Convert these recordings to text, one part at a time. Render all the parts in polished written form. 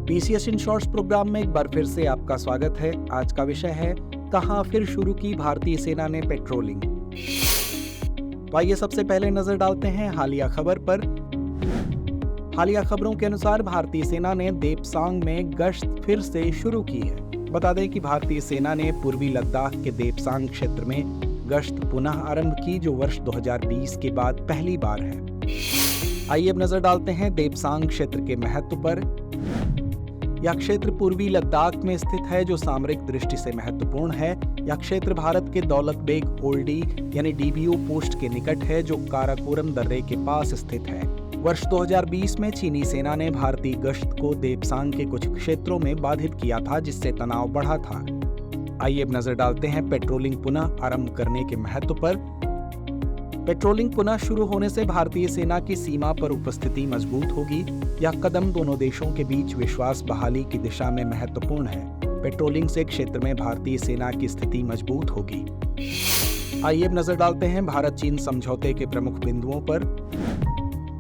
PCS in shorts programme में एक बार फिर से आपका स्वागत है। आज का विषय है, कहां फिर शुरू की भारतीय सेना ने पेट्रोलिंग। तो आइए सबसे पहले नजर डालते हैं हालिया खबर पर। हालिया खबरों के अनुसार भारतीय सेना ने देपसांग में गश्त फिर से शुरू की है। बता दें कि भारतीय सेना ने पूर्वी लद्दाख के देपसांग क्षेत्र में गश्त पुनः आरंभ की, जो वर्ष 2020 के बाद पहली बार है। आइए अब नजर डालते हैं देपसांग क्षेत्र के महत्व पर। यह क्षेत्र पूर्वी लद्दाख में स्थित है, जो सामरिक दृष्टि से महत्वपूर्ण है। यह क्षेत्र भारत के दौलत बेग ओल्डी यानी DBO पोस्ट के निकट है, जो काराकोरम दर्रे के पास स्थित है। वर्ष 2020 में चीनी सेना ने भारतीय गश्त को देपसांग के कुछ क्षेत्रों में बाधित किया था, जिससे तनाव बढ़ा था। आइए अब नजर डालते हैं पेट्रोलिंग पुनः आरंभ करने के महत्व पर। पेट्रोलिंग पुनः शुरू होने से भारतीय सेना की सीमा पर उपस्थिति मजबूत होगी। यह कदम दोनों देशों के बीच विश्वास बहाली की दिशा में महत्वपूर्ण है। पेट्रोलिंग से क्षेत्र में भारतीय सेना की स्थिति मजबूत होगी। आइए अब नजर डालते हैं भारत चीन समझौते के प्रमुख बिंदुओं पर।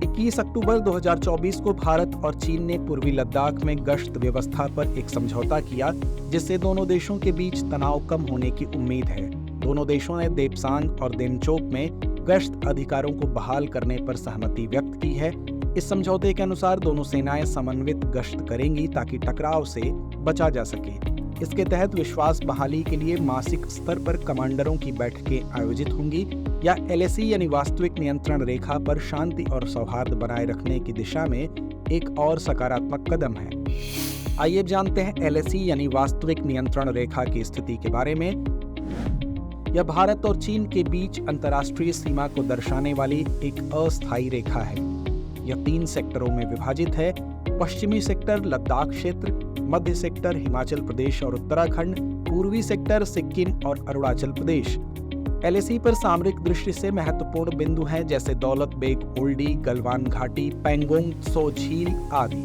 21 अक्टूबर 2024 को भारत और चीन ने पूर्वी लद्दाख में गश्त व्यवस्था पर एक समझौता किया, जिससे दोनों देशों के बीच तनाव कम होने की उम्मीद है। दोनों देशों ने देपसांग और देमचोक में गश्त अधिकारों को बहाल करने पर सहमति व्यक्त की है। इस समझौते के अनुसार दोनों सेनाएं समन्वित गश्त करेंगी, ताकि टकराव से बचा जा सके। इसके तहत विश्वास बहाली के लिए मासिक स्तर पर कमांडरों की बैठकें आयोजित होंगी। या LAC यानी वास्तविक नियंत्रण रेखा पर शांति और सौहार्द बनाए रखने की दिशा में एक और सकारात्मक कदम है। आइए जानते हैं LAC यानी वास्तविक नियंत्रण रेखा की स्थिति के बारे में। यह भारत और चीन के बीच अंतर्राष्ट्रीय सीमा को दर्शाने वाली एक अस्थायी रेखा है। यह 3 सेक्टरों में विभाजित है। पश्चिमी सेक्टर लद्दाख क्षेत्र, मध्य सेक्टर हिमाचल प्रदेश और उत्तराखंड, पूर्वी सेक्टर सिक्किम और अरुणाचल प्रदेश। LAC पर सामरिक दृष्टि से महत्वपूर्ण बिंदु हैं, जैसे दौलत बेग ओल्डी, गलवान घाटी, पैंगोंग त्सो झील आदि।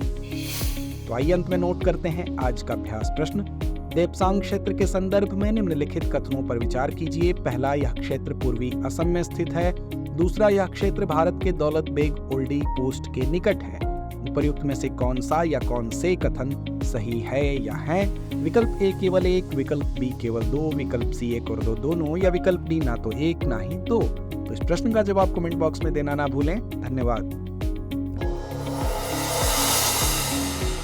तो आइए अंत में नोट करते हैं आज का अभ्यास प्रश्न। देपसांग क्षेत्र के संदर्भ में निम्नलिखित कथनों पर विचार कीजिए। पहला, यह क्षेत्र पूर्वी असम में स्थित है। दूसरा, यह क्षेत्र भारत के दौलत बेग ओल्डी पोस्ट के निकट है। उपर्युक्त में से कौन सा या कौन से कथन सही है या है? विकल्प A केवल 1, विकल्प B केवल 2, विकल्प C 1 और 2 दोनों, या विकल्प D ना तो 1 ना ही 2। तो इस प्रश्न का जवाब कमेंट बॉक्स में देना ना भूलें। धन्यवाद।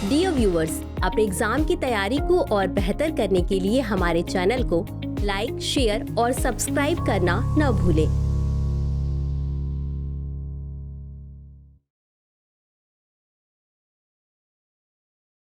डियर व्यूअर्स, अपने एग्जाम की तैयारी को और बेहतर करने के लिए हमारे चैनल को लाइक, शेयर और सब्सक्राइब करना न भूलें।